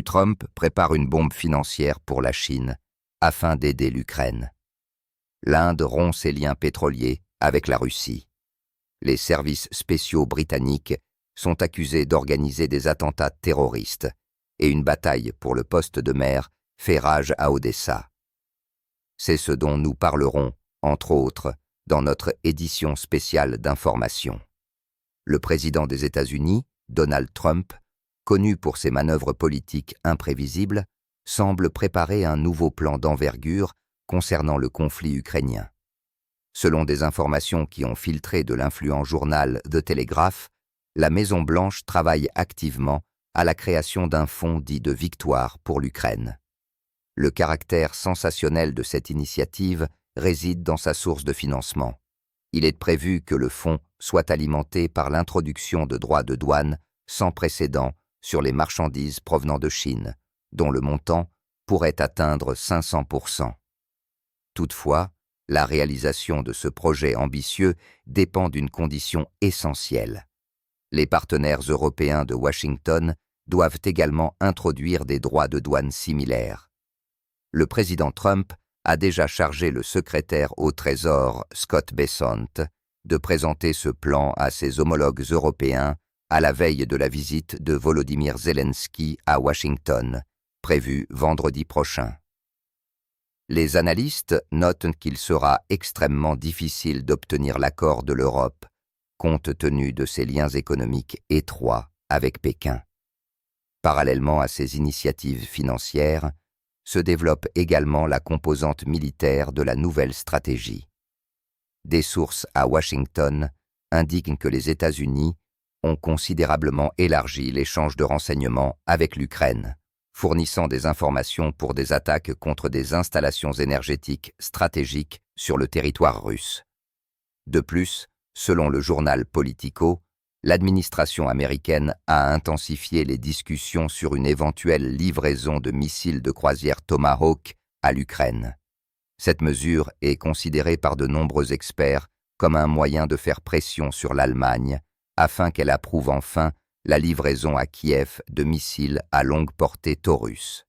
Trump prépare une bombe financière pour la Chine afin d'aider l'Ukraine. L'Inde rompt ses liens pétroliers avec la Russie. Les services spéciaux britanniques sont accusés d'organiser des attentats terroristes et une bataille pour le poste de maire fait rage à Odessa. C'est ce dont nous parlerons, entre autres, dans notre édition spéciale d'information. Le président des États-Unis, Donald Trump, connu pour ses manœuvres politiques imprévisibles, semble préparer un nouveau plan d'envergure concernant le conflit ukrainien. Selon des informations qui ont filtré de l'influent journal The Telegraph, la Maison-Blanche travaille activement à la création d'un fonds dit de victoire pour l'Ukraine. Le caractère sensationnel de cette initiative réside dans sa source de financement. Il est prévu que le fonds soit alimenté par l'introduction de droits de douane sans précédent sur les marchandises provenant de Chine, dont le montant pourrait atteindre 500%. Toutefois, la réalisation de ce projet ambitieux dépend d'une condition essentielle. Les partenaires européens de Washington doivent également introduire des droits de douane similaires. Le président Trump a déjà chargé le secrétaire au Trésor, Scott Bessent, de présenter ce plan à ses homologues européens à la veille de la visite de Volodymyr Zelensky à Washington, prévue vendredi prochain. Les analystes notent qu'il sera extrêmement difficile d'obtenir l'accord de l'Europe, compte tenu de ses liens économiques étroits avec Pékin. Parallèlement à ces initiatives financières, se développe également la composante militaire de la nouvelle stratégie. Des sources à Washington indiquent que les États-Unis ont considérablement élargi l'échange de renseignements avec l'Ukraine, fournissant des informations pour des attaques contre des installations énergétiques stratégiques sur le territoire russe. De plus, selon le journal Politico, l'administration américaine a intensifié les discussions sur une éventuelle livraison de missiles de croisière Tomahawk à l'Ukraine. Cette mesure est considérée par de nombreux experts comme un moyen de faire pression sur l'Allemagne afin qu'elle approuve enfin la livraison à Kiev de missiles à longue portée Taurus.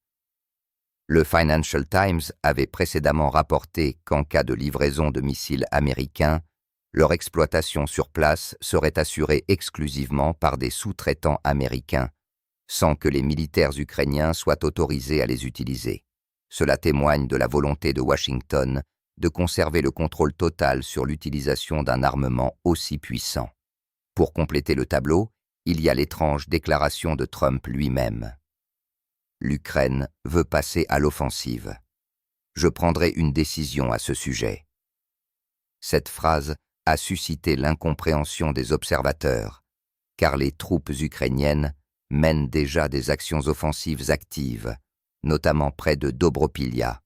Le Financial Times avait précédemment rapporté qu'en cas de livraison de missiles américains, leur exploitation sur place serait assurée exclusivement par des sous-traitants américains, sans que les militaires ukrainiens soient autorisés à les utiliser. Cela témoigne de la volonté de Washington de conserver le contrôle total sur l'utilisation d'un armement aussi puissant. Pour compléter le tableau, il y a l'étrange déclaration de Trump lui-même. L'Ukraine veut passer à l'offensive. Je prendrai une décision à ce sujet. Cette phrase a suscité l'incompréhension des observateurs, car les troupes ukrainiennes mènent déjà des actions offensives actives, notamment près de Dobropilya,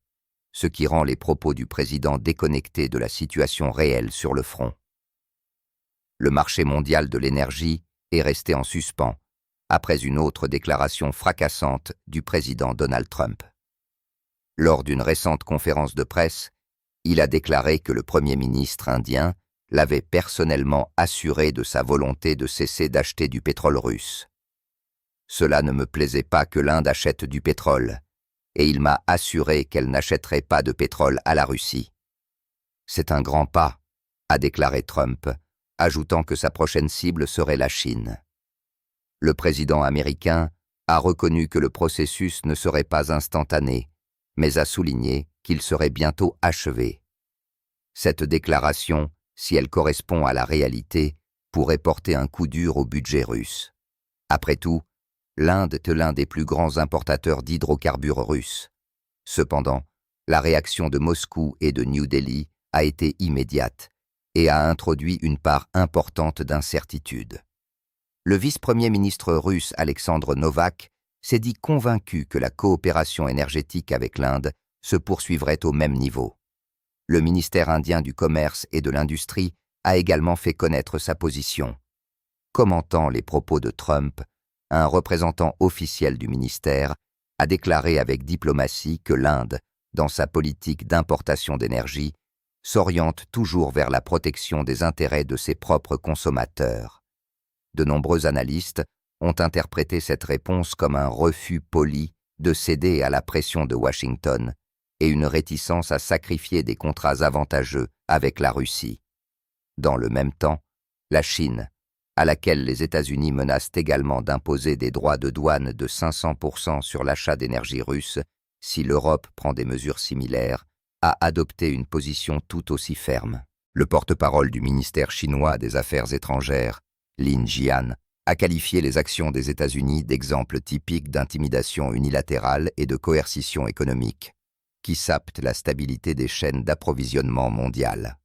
ce qui rend les propos du président déconnectés de la situation réelle sur le front. Le marché mondial de l'énergie est resté en suspens, après une autre déclaration fracassante du président Donald Trump. Lors d'une récente conférence de presse, il a déclaré que le Premier ministre indien l'avait personnellement assuré de sa volonté de cesser d'acheter du pétrole russe. Cela ne me plaisait pas que l'Inde achète du pétrole, et il m'a assuré qu'elle n'achèterait pas de pétrole à la Russie. C'est un grand pas, a déclaré Trump, ajoutant que sa prochaine cible serait la Chine. Le président américain a reconnu que le processus ne serait pas instantané, mais a souligné qu'il serait bientôt achevé. Cette déclaration, si elle correspond à la réalité, pourrait porter un coup dur au budget russe. Après tout, l'Inde est l'un des plus grands importateurs d'hydrocarbures russes. Cependant, la réaction de Moscou et de New Delhi a été immédiate et a introduit une part importante d'incertitude. Le vice-premier ministre russe Alexandre Novak s'est dit convaincu que la coopération énergétique avec l'Inde se poursuivrait au même niveau. Le ministère indien du Commerce et de l'Industrie a également fait connaître sa position. Commentant les propos de Trump, un représentant officiel du ministère a déclaré avec diplomatie que l'Inde, dans sa politique d'importation d'énergie, s'oriente toujours vers la protection des intérêts de ses propres consommateurs. De nombreux analystes ont interprété cette réponse comme un refus poli de céder à la pression de Washington et une réticence à sacrifier des contrats avantageux avec la Russie. Dans le même temps, la Chine, à laquelle les États-Unis menacent également d'imposer des droits de douane de 500% sur l'achat d'énergie russe si l'Europe prend des mesures similaires, a adopté une position tout aussi ferme. Le porte-parole du ministère chinois des Affaires étrangères, Lin Jian, a qualifié les actions des États-Unis d'exemples typiques d'intimidation unilatérale et de coercition économique, qui sapent la stabilité des chaînes d'approvisionnement mondiales.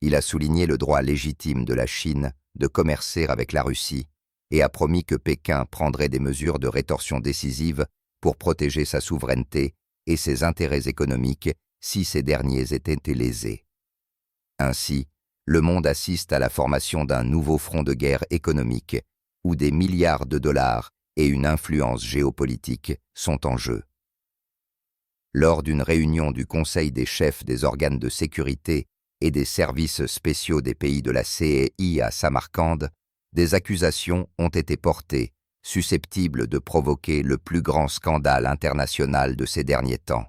Il a souligné le droit légitime de la Chine de commercer avec la Russie et a promis que Pékin prendrait des mesures de rétorsion décisives pour protéger sa souveraineté et ses intérêts économiques si ces derniers étaient lésés. Ainsi, le monde assiste à la formation d'un nouveau front de guerre économique où des milliards de dollars et une influence géopolitique sont en jeu. Lors d'une réunion du Conseil des chefs des organes de sécurité et des services spéciaux des pays de la CEI à Samarcande, des accusations ont été portées, susceptibles de provoquer le plus grand scandale international de ces derniers temps.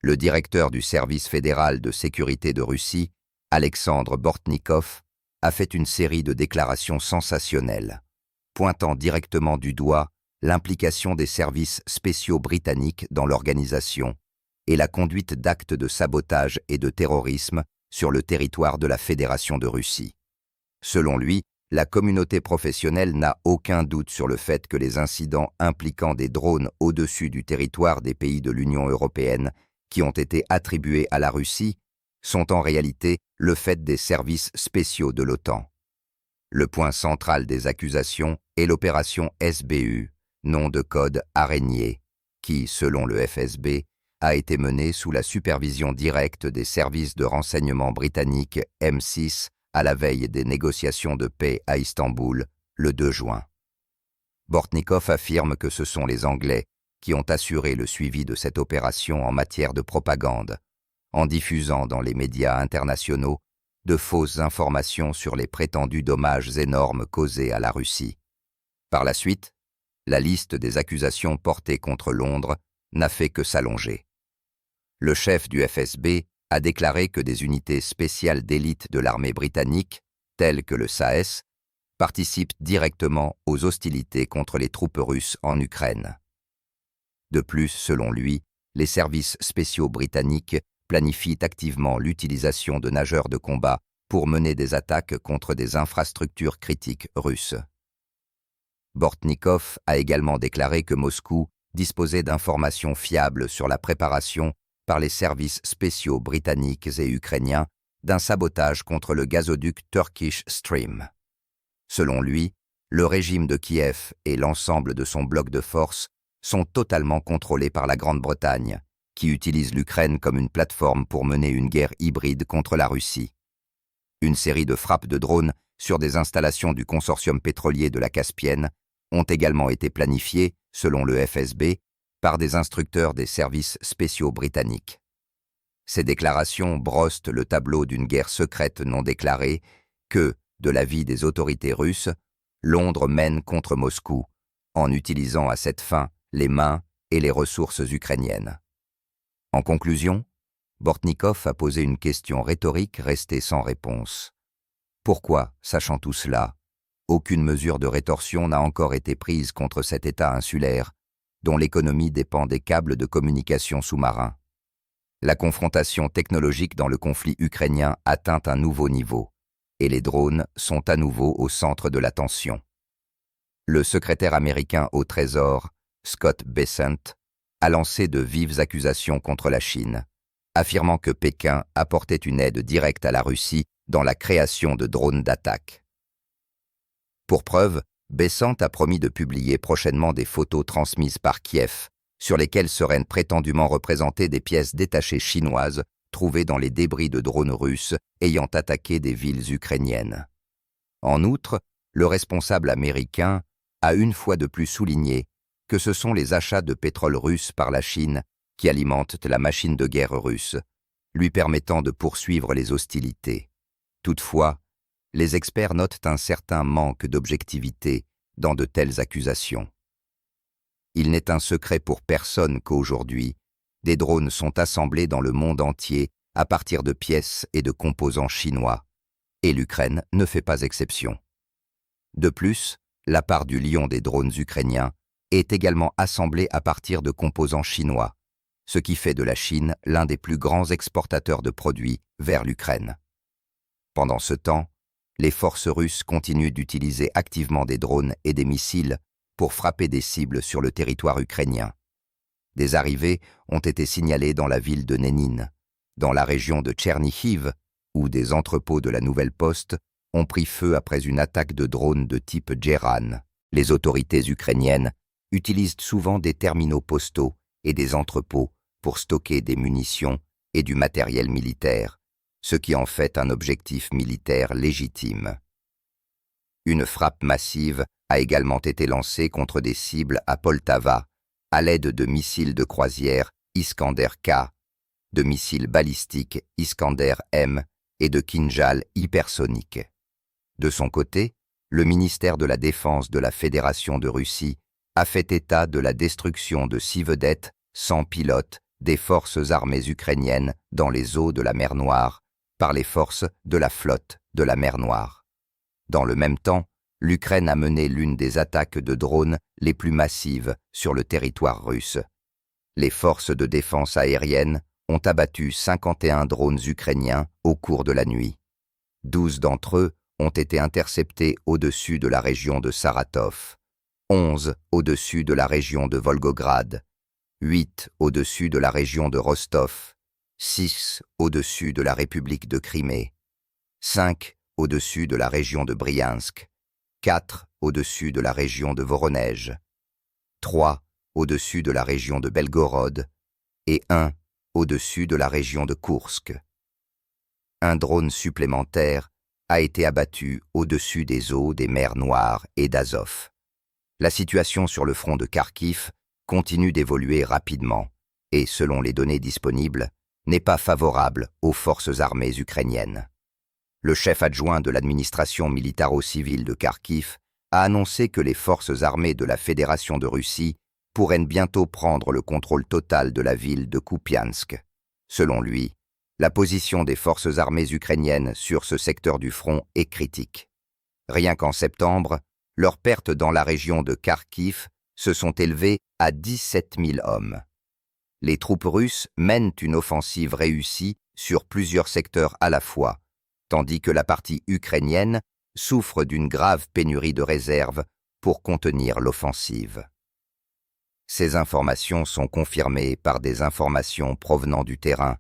Le directeur du service fédéral de sécurité de Russie, Alexandre Bortnikov, a fait une série de déclarations sensationnelles, pointant directement du doigt l'implication des services spéciaux britanniques dans l'organisation et la conduite d'actes de sabotage et de terrorisme sur le territoire de la Fédération de Russie. Selon lui, la communauté professionnelle n'a aucun doute sur le fait que les incidents impliquant des drones au-dessus du territoire des pays de l'Union européenne qui ont été attribués à la Russie sont en réalité le fait des services spéciaux de l'OTAN. Le point central des accusations est l'opération SBU, nom de code Araignée, qui, selon le FSB, a été menée sous la supervision directe des services de renseignement britanniques M6 à la veille des négociations de paix à Istanbul, le 2 juin. Bortnikov affirme que ce sont les Anglais qui ont assuré le suivi de cette opération en matière de propagande, en diffusant dans les médias internationaux de fausses informations sur les prétendus dommages énormes causés à la Russie. Par la suite, la liste des accusations portées contre Londres n'a fait que s'allonger. Le chef du FSB a déclaré que des unités spéciales d'élite de l'armée britannique, telles que le SAS, participent directement aux hostilités contre les troupes russes en Ukraine. De plus, selon lui, les services spéciaux britanniques planifient activement l'utilisation de nageurs de combat pour mener des attaques contre des infrastructures critiques russes. Bortnikov a également déclaré que Moscou disposait d'informations fiables sur la préparation par les services spéciaux britanniques et ukrainiens d'un sabotage contre le gazoduc Turkish Stream. Selon lui, le régime de Kiev et l'ensemble de son bloc de forces sont totalement contrôlés par la Grande-Bretagne, qui utilise l'Ukraine comme une plateforme pour mener une guerre hybride contre la Russie. Une série de frappes de drones sur des installations du consortium pétrolier de la Caspienne ont également été planifiées, selon le FSB, par des instructeurs des services spéciaux britanniques. Ces déclarations brossent le tableau d'une guerre secrète non déclarée que, de l'avis des autorités russes, Londres mène contre Moscou, en utilisant à cette fin les mains et les ressources ukrainiennes. En conclusion, Bortnikov a posé une question rhétorique restée sans réponse. Pourquoi, sachant tout cela, aucune mesure de rétorsion n'a encore été prise contre cet État insulaire, dont l'économie dépend des câbles de communication sous-marins? La confrontation technologique dans le conflit ukrainien atteint un nouveau niveau, et les drones sont à nouveau au centre de l'attention. Le secrétaire américain au Trésor, Scott Bessent, a lancé de vives accusations contre la Chine, affirmant que Pékin apportait une aide directe à la Russie dans la création de drones d'attaque. Pour preuve, Bessent a promis de publier prochainement des photos transmises par Kiev, sur lesquelles seraient prétendument représentées des pièces détachées chinoises trouvées dans les débris de drones russes ayant attaqué des villes ukrainiennes. En outre, le responsable américain a une fois de plus souligné que ce sont les achats de pétrole russe par la Chine qui alimentent la machine de guerre russe, lui permettant de poursuivre les hostilités. Toutefois, les experts notent un certain manque d'objectivité dans de telles accusations. Il n'est un secret pour personne qu'aujourd'hui, des drones sont assemblés dans le monde entier à partir de pièces et de composants chinois, et l'Ukraine ne fait pas exception. De plus, la part du lion des drones ukrainiens est également assemblée à partir de composants chinois, ce qui fait de la Chine l'un des plus grands exportateurs de produits vers l'Ukraine. Pendant ce temps, les forces russes continuent d'utiliser activement des drones et des missiles pour frapper des cibles sur le territoire ukrainien. Des arrivées ont été signalées dans la ville de Nénine, dans la région de Tchernihiv, où des entrepôts de la Nouvelle Poste ont pris feu après une attaque de drones de type Djeran. Les autorités ukrainiennes utilisent souvent des terminaux postaux et des entrepôts pour stocker des munitions et du matériel militaire, ce qui en fait un objectif militaire légitime. Une frappe massive a également été lancée contre des cibles à Poltava, à l'aide de missiles de croisière Iskander-K, de missiles balistiques Iskander-M et de Kinjal hypersoniques. De son côté, le ministère de la Défense de la Fédération de Russie a fait état de la destruction de 6 vedettes sans pilote des forces armées ukrainiennes dans les eaux de la mer Noire par les forces de la flotte de la mer Noire. Dans le même temps, l'Ukraine a mené l'une des attaques de drones les plus massives sur le territoire russe. Les forces de défense aérienne ont abattu 51 drones ukrainiens au cours de la nuit. 12 d'entre eux ont été interceptés au-dessus de la région de Saratov, 11 au-dessus de la région de Volgograd, 8 au-dessus de la région de Rostov, 6 au-dessus de la République de Crimée, 5 au-dessus de la région de Briansk, 4 au-dessus de la région de Voronej, 3 au-dessus de la région de Belgorod et 1 au-dessus de la région de Koursk. Un drone supplémentaire a été abattu au-dessus des eaux des mers Noires et d'Azov. La situation sur le front de Kharkiv continue d'évoluer rapidement et, selon les données disponibles, n'est pas favorable aux forces armées ukrainiennes. Le chef adjoint de l'administration militaro-civile de Kharkiv a annoncé que les forces armées de la Fédération de Russie pourraient bientôt prendre le contrôle total de la ville de Kupiansk. Selon lui, la position des forces armées ukrainiennes sur ce secteur du front est critique. Rien qu'en septembre, leurs pertes dans la région de Kharkiv se sont élevées à 17 000 hommes. Les troupes russes mènent une offensive réussie sur plusieurs secteurs à la fois, tandis que la partie ukrainienne souffre d'une grave pénurie de réserves pour contenir l'offensive. Ces informations sont confirmées par des informations provenant du terrain,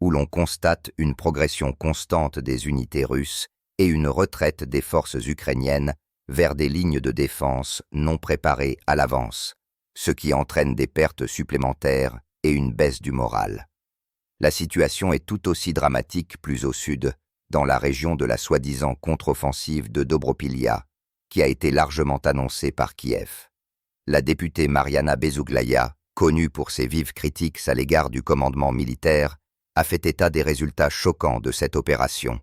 où l'on constate une progression constante des unités russes et une retraite des forces ukrainiennes vers des lignes de défense non préparées à l'avance, ce qui entraîne des pertes supplémentaires et une baisse du moral. La situation est tout aussi dramatique plus au sud, dans la région de la soi-disant contre-offensive de Dobropilia, qui a été largement annoncée par Kiev. La députée Mariana Bezuglaya, connue pour ses vives critiques à l'égard du commandement militaire, a fait état des résultats choquants de cette opération.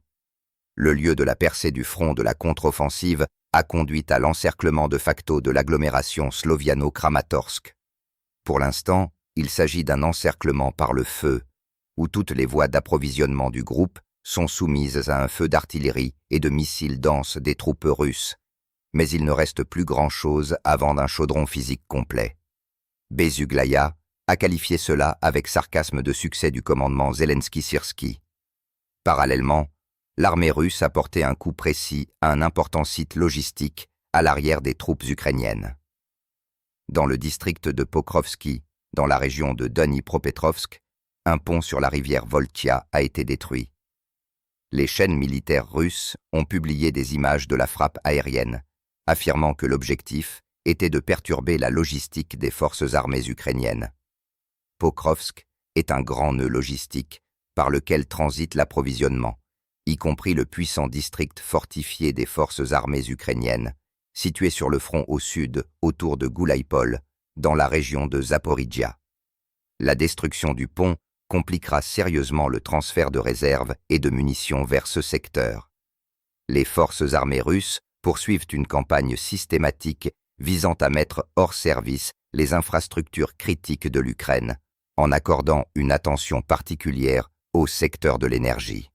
Le lieu de la percée du front de la contre-offensive a conduit à l'encerclement de facto de l'agglomération Sloviano-Kramatorsk. Pour l'instant, il s'agit d'un encerclement par le feu, où toutes les voies d'approvisionnement du groupe sont soumises à un feu d'artillerie et de missiles denses des troupes russes, mais il ne reste plus grand-chose avant d'un chaudron physique complet. Bezuglaya a qualifié cela avec sarcasme de succès du commandement Zelensky-Syrski. Parallèlement, l'armée russe a porté un coup précis à un important site logistique à l'arrière des troupes ukrainiennes. Dans le district de Pokrovski, dans la région de Dnipropetrovsk, un pont sur la rivière Voltia a été détruit. Les chaînes militaires russes ont publié des images de la frappe aérienne, affirmant que l'objectif était de perturber la logistique des forces armées ukrainiennes. Pokrovsk est un grand nœud logistique par lequel transite l'approvisionnement, y compris le puissant district fortifié des forces armées ukrainiennes, situé sur le front au sud, autour de Goulaypol, dans la région de Zaporijia. La destruction du pont compliquera sérieusement le transfert de réserves et de munitions vers ce secteur. Les forces armées russes poursuivent une campagne systématique visant à mettre hors service les infrastructures critiques de l'Ukraine, en accordant une attention particulière au secteur de l'énergie.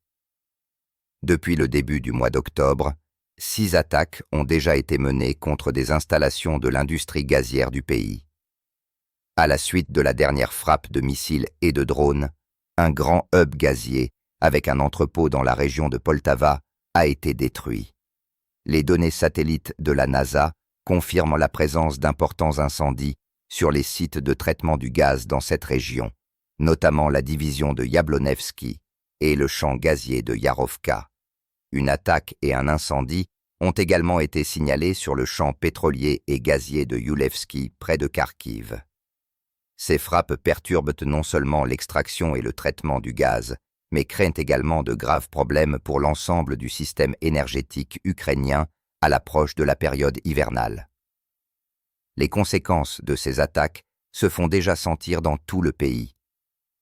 Depuis le début du mois d'octobre, 6 attaques ont déjà été menées contre des installations de l'industrie gazière du pays. À la suite de la dernière frappe de missiles et de drones, un grand hub gazier, avec un entrepôt dans la région de Poltava, a été détruit. Les données satellites de la NASA confirment la présence d'importants incendies sur les sites de traitement du gaz dans cette région, notamment la division de Yablonevski et le champ gazier de Yarovka. Une attaque et un incendie ont également été signalés sur le champ pétrolier et gazier de Yulevski près de Kharkiv. Ces frappes perturbent non seulement l'extraction et le traitement du gaz, mais créent également de graves problèmes pour l'ensemble du système énergétique ukrainien à l'approche de la période hivernale. Les conséquences de ces attaques se font déjà sentir dans tout le pays.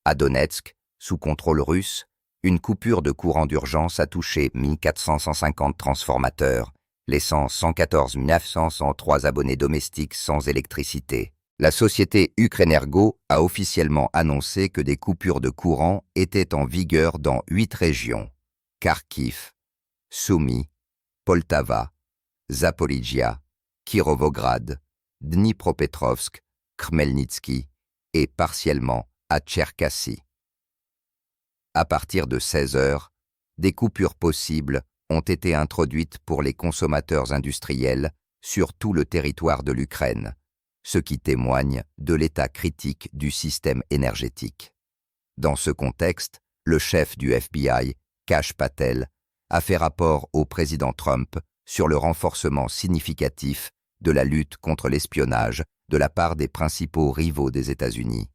À Donetsk, sous contrôle russe, une coupure de courant d'urgence a touché 1450 transformateurs, laissant 114 903 abonnés domestiques sans électricité. La société Ukrenergo a officiellement annoncé que des coupures de courant étaient en vigueur dans 8 régions: Kharkiv, Sumy, Poltava, Zaporijia, Kirovograd, Dnipropetrovsk, Khmelnytsky et partiellement à Tcherkassy. À partir de 16 heures, des coupures possibles ont été introduites pour les consommateurs industriels sur tout le territoire de l'Ukraine, ce qui témoigne de l'état critique du système énergétique. Dans ce contexte, le chef du FBI, Kash Patel, a fait rapport au président Trump sur le renforcement significatif de la lutte contre l'espionnage de la part des principaux rivaux des États-Unis.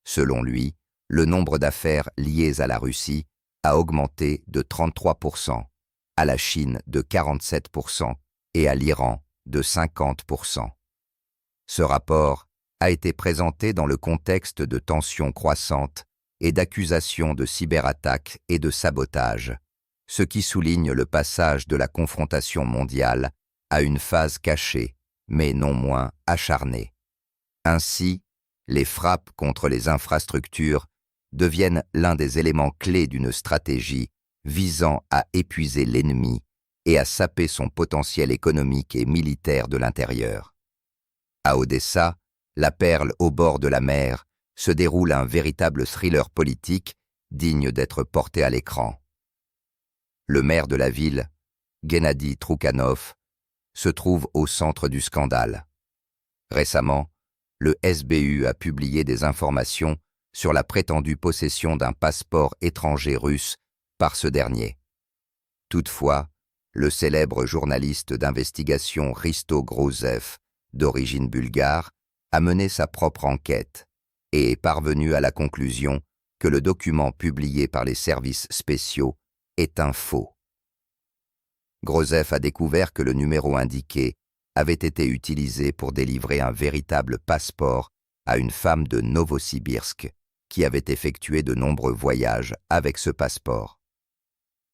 Selon lui, le nombre d'affaires liées à la Russie a augmenté de 33%, à la Chine de 47% et à l'Iran de 50%. Ce rapport a été présenté dans le contexte de tensions croissantes et d'accusations de cyberattaques et de sabotage, ce qui souligne le passage de la confrontation mondiale à une phase cachée, mais non moins acharnée. Ainsi, les frappes contre les infrastructures deviennent l'un des éléments clés d'une stratégie visant à épuiser l'ennemi et à saper son potentiel économique et militaire de l'intérieur. À Odessa, la perle au bord de la mer, se déroule un véritable thriller politique digne d'être porté à l'écran. Le maire de la ville, Gennady Troukhanov, se trouve au centre du scandale. Récemment, le SBU a publié des informations sur la prétendue possession d'un passeport étranger russe par ce dernier. Toutefois, le célèbre journaliste d'investigation Risto Grozev, d'origine bulgare, a mené sa propre enquête et est parvenu à la conclusion que le document publié par les services spéciaux est un faux. Grozev a découvert que le numéro indiqué avait été utilisé pour délivrer un véritable passeport à une femme de Novosibirsk qui avait effectué de nombreux voyages avec ce passeport.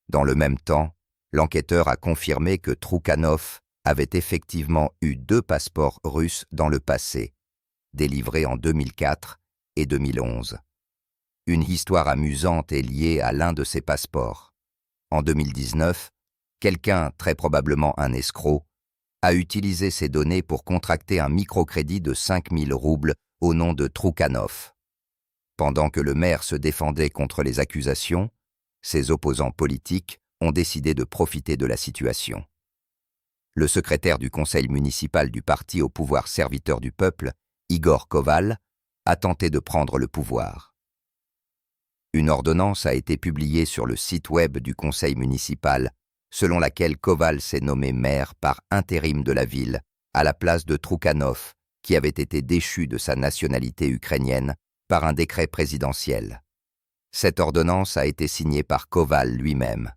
Dans le même temps, l'enquêteur a confirmé que Troukhanov avait effectivement eu 2 passeports russes dans le passé, délivrés en 2004 et 2011. Une histoire amusante est liée à l'un de ces passeports. En 2019, quelqu'un, très probablement un escroc, a utilisé ces données pour contracter un microcrédit de 5000 roubles au nom de Troukhanov. Pendant que le maire se défendait contre les accusations, ses opposants politiques ont décidé de profiter de la situation. Le secrétaire du conseil municipal du parti au pouvoir serviteur du peuple, Igor Koval, a tenté de prendre le pouvoir. Une ordonnance a été publiée sur le site web du conseil municipal, selon laquelle Koval s'est nommé maire par intérim de la ville, à la place de Troukhanov, qui avait été déchu de sa nationalité ukrainienne par un décret présidentiel. Cette ordonnance a été signée par Koval lui-même.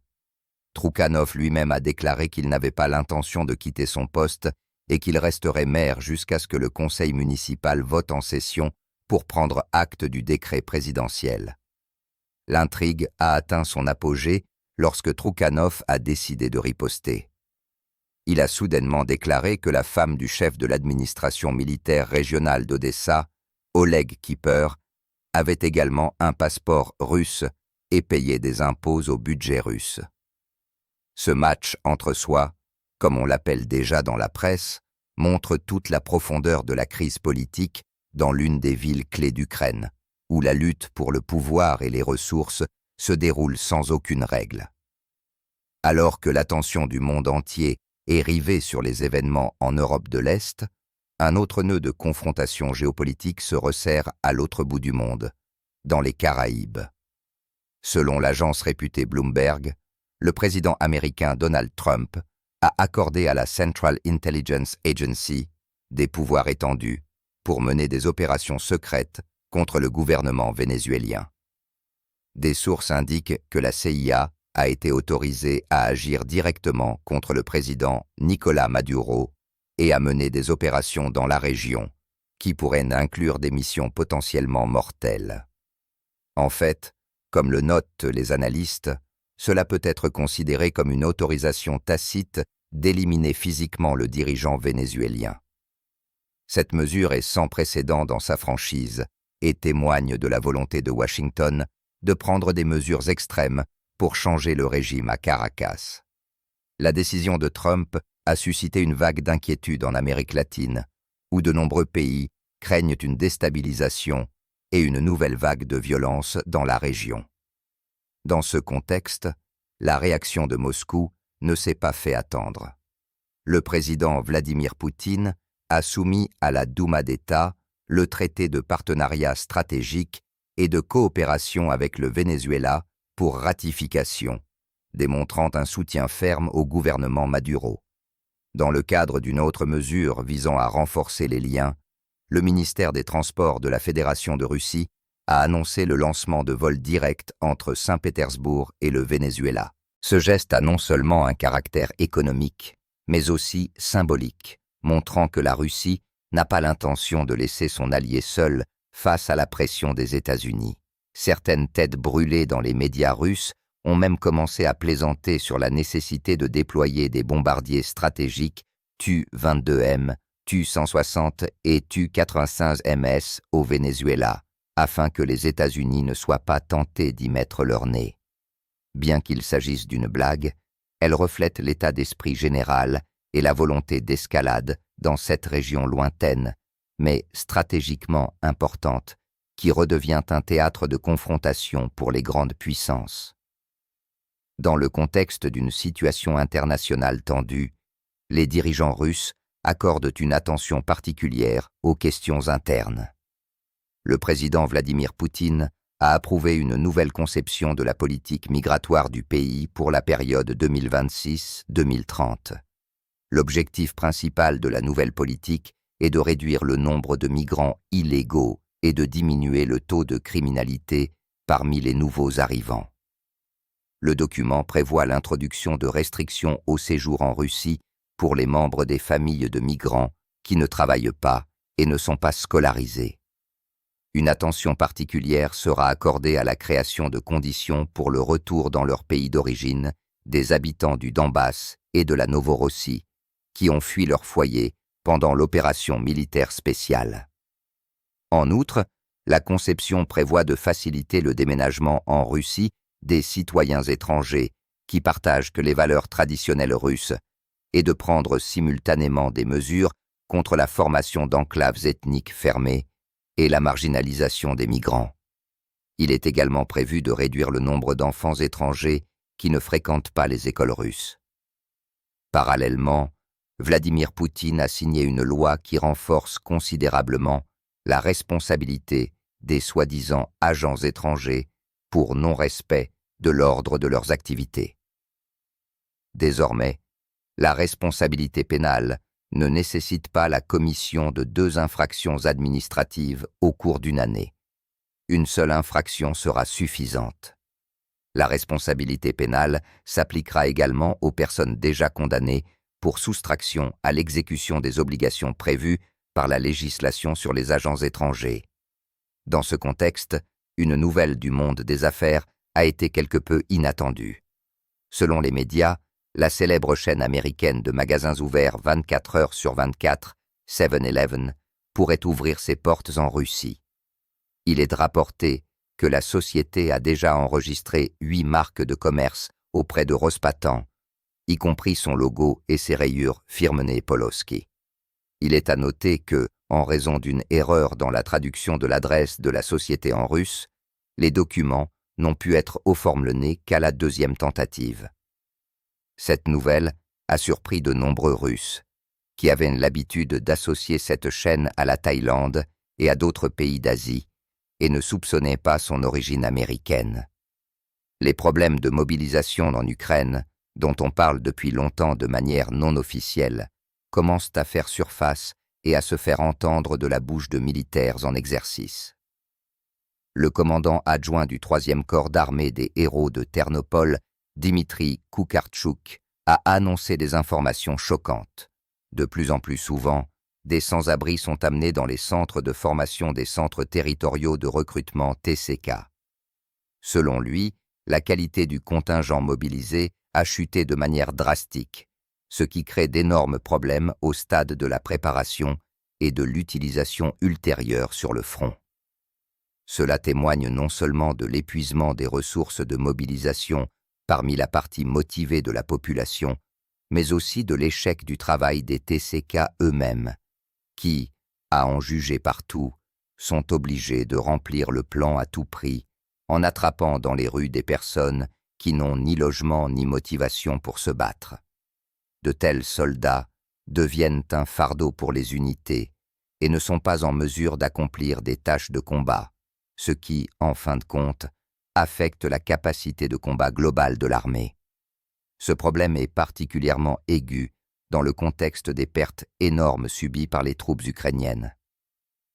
Troukhanov lui-même a déclaré qu'il n'avait pas l'intention de quitter son poste et qu'il resterait maire jusqu'à ce que le conseil municipal vote en session pour prendre acte du décret présidentiel. L'intrigue a atteint son apogée lorsque Troukhanov a décidé de riposter. Il a soudainement déclaré que la femme du chef de l'administration militaire régionale d'Odessa, Oleg Kipper, avait également un passeport russe et payait des impôts au budget russe. Ce match entre soi, comme on l'appelle déjà dans la presse, montre toute la profondeur de la crise politique dans l'une des villes clés d'Ukraine, où la lutte pour le pouvoir et les ressources se déroule sans aucune règle. Alors que l'attention du monde entier est rivée sur les événements en Europe de l'Est, un autre nœud de confrontation géopolitique se resserre à l'autre bout du monde, dans les Caraïbes. Selon l'agence réputée Bloomberg, le président américain Donald Trump a accordé à la Central Intelligence Agency des pouvoirs étendus pour mener des opérations secrètes contre le gouvernement vénézuélien. Des sources indiquent que la CIA a été autorisée à agir directement contre le président Nicolás Maduro et à mener des opérations dans la région qui pourraient inclure des missions potentiellement mortelles. En fait, comme le notent les analystes, cela peut être considéré comme une autorisation tacite d'éliminer physiquement le dirigeant vénézuélien. Cette mesure est sans précédent dans sa franchise et témoigne de la volonté de Washington de prendre des mesures extrêmes pour changer le régime à Caracas. La décision de Trump a suscité une vague d'inquiétude en Amérique latine, où de nombreux pays craignent une déstabilisation et une nouvelle vague de violence dans la région. Dans ce contexte, la réaction de Moscou ne s'est pas fait attendre. Le président Vladimir Poutine a soumis à la Douma d'État le traité de partenariat stratégique et de coopération avec le Venezuela pour ratification, démontrant un soutien ferme au gouvernement Maduro. Dans le cadre d'une autre mesure visant à renforcer les liens, le ministère des Transports de la Fédération de Russie a annoncé le lancement de vols directs entre Saint-Pétersbourg et le Venezuela. Ce geste a non seulement un caractère économique, mais aussi symbolique, montrant que la Russie n'a pas l'intention de laisser son allié seul face à la pression des États-Unis. Certaines têtes brûlées dans les médias russes ont même commencé à plaisanter sur la nécessité de déployer des bombardiers stratégiques Tu-22M, Tu-160 et Tu-95MS au Venezuela, afin que les États-Unis ne soient pas tentés d'y mettre leur nez. Bien qu'il s'agisse d'une blague, elle reflète l'état d'esprit général et la volonté d'escalade dans cette région lointaine, mais stratégiquement importante, qui redevient un théâtre de confrontation pour les grandes puissances. Dans le contexte d'une situation internationale tendue, les dirigeants russes accordent une attention particulière aux questions internes. Le président Vladimir Poutine a approuvé une nouvelle conception de la politique migratoire du pays pour la période 2026-2030. L'objectif principal de la nouvelle politique est de réduire le nombre de migrants illégaux et de diminuer le taux de criminalité parmi les nouveaux arrivants. Le document prévoit l'introduction de restrictions au séjour en Russie pour les membres des familles de migrants qui ne travaillent pas et ne sont pas scolarisés. Une attention particulière sera accordée à la création de conditions pour le retour dans leur pays d'origine des habitants du Donbass et de la Novorossie, qui ont fui leur foyer pendant l'opération militaire spéciale. En outre, la conception prévoit de faciliter le déménagement en Russie des citoyens étrangers qui partagent les valeurs traditionnelles russes et de prendre simultanément des mesures contre la formation d'enclaves ethniques fermées et la marginalisation des migrants. Il est également prévu de réduire le nombre d'enfants étrangers qui ne fréquentent pas les écoles russes. Parallèlement, Vladimir Poutine a signé une loi qui renforce considérablement la responsabilité des soi-disant agents étrangers pour non-respect de l'ordre de leurs activités. Désormais, la responsabilité pénale ne nécessite pas la commission de 2 infractions administratives au cours d'une année. Une seule infraction sera suffisante. La responsabilité pénale s'appliquera également aux personnes déjà condamnées pour soustraction à l'exécution des obligations prévues par la législation sur les agents étrangers. Dans ce contexte, une nouvelle du monde des affaires a été quelque peu inattendue. Selon les médias, la célèbre chaîne américaine de magasins ouverts 24 heures sur 24, 7-Eleven, pourrait ouvrir ses portes en Russie. Il est rapporté que la société a déjà enregistré 8 marques de commerce auprès de Rospatan, y compris son logo et ses rayures Firmenich Polski. Il est à noter que, en raison d'une erreur dans la traduction de l'adresse de la société en russe, les documents n'ont pu être oformlonnés qu'à la 2e tentative. Cette nouvelle a surpris de nombreux Russes, qui avaient l'habitude d'associer cette chaîne à la Thaïlande et à d'autres pays d'Asie, et ne soupçonnaient pas son origine américaine. Les problèmes de mobilisation en Ukraine, dont on parle depuis longtemps de manière non officielle, commencent à faire surface et à se faire entendre de la bouche de militaires en exercice. Le commandant adjoint du 3e corps d'armée des héros de Ternopol, Dimitri Koukartchouk, a annoncé des informations choquantes. De plus en plus souvent, des sans-abri sont amenés dans les centres de formation des centres territoriaux de recrutement TCK. Selon lui, la qualité du contingent mobilisé a chuté de manière drastique, ce qui crée d'énormes problèmes au stade de la préparation et de l'utilisation ultérieure sur le front. Cela témoigne non seulement de l'épuisement des ressources de mobilisation parmi la partie motivée de la population, mais aussi de l'échec du travail des TCK eux-mêmes, qui, à en juger partout, sont obligés de remplir le plan à tout prix en attrapant dans les rues des personnes qui n'ont ni logement ni motivation pour se battre. De tels soldats deviennent un fardeau pour les unités et ne sont pas en mesure d'accomplir des tâches de combat, ce qui, en fin de compte, affecte la capacité de combat globale de l'armée. Ce problème est particulièrement aigu dans le contexte des pertes énormes subies par les troupes ukrainiennes.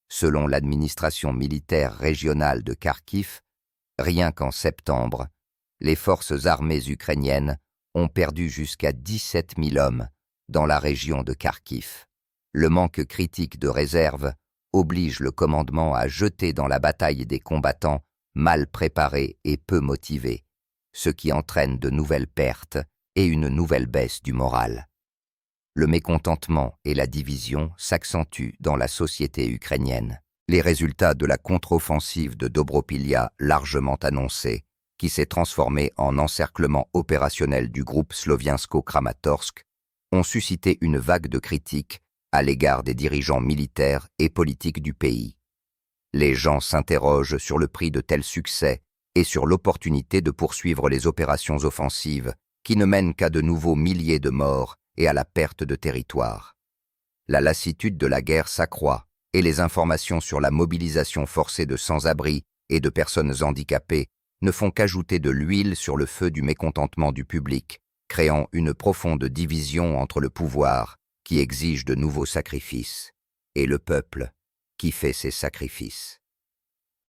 Selon l'administration militaire régionale de Kharkiv, rien qu'en septembre, les forces armées ukrainiennes ont perdu jusqu'à 17 000 hommes dans la région de Kharkiv. Le manque critique de réserve oblige le commandement à jeter dans la bataille des combattants mal préparés et peu motivés, ce qui entraîne de nouvelles pertes et une nouvelle baisse du moral. Le mécontentement et la division s'accentuent dans la société ukrainienne. Les résultats de la contre-offensive de Dobropilya largement annoncée, qui s'est transformée en encerclement opérationnel du groupe Sloviansko-Kramatorsk, ont suscité une vague de critiques à l'égard des dirigeants militaires et politiques du pays. Les gens s'interrogent sur le prix de tels succès et sur l'opportunité de poursuivre les opérations offensives qui ne mènent qu'à de nouveaux milliers de morts et à la perte de territoire. La lassitude de la guerre s'accroît et les informations sur la mobilisation forcée de sans-abri et de personnes handicapées ne font qu'ajouter de l'huile sur le feu du mécontentement du public, créant une profonde division entre le pouvoir, qui exige de nouveaux sacrifices, et le peuple, qui fait ses sacrifices.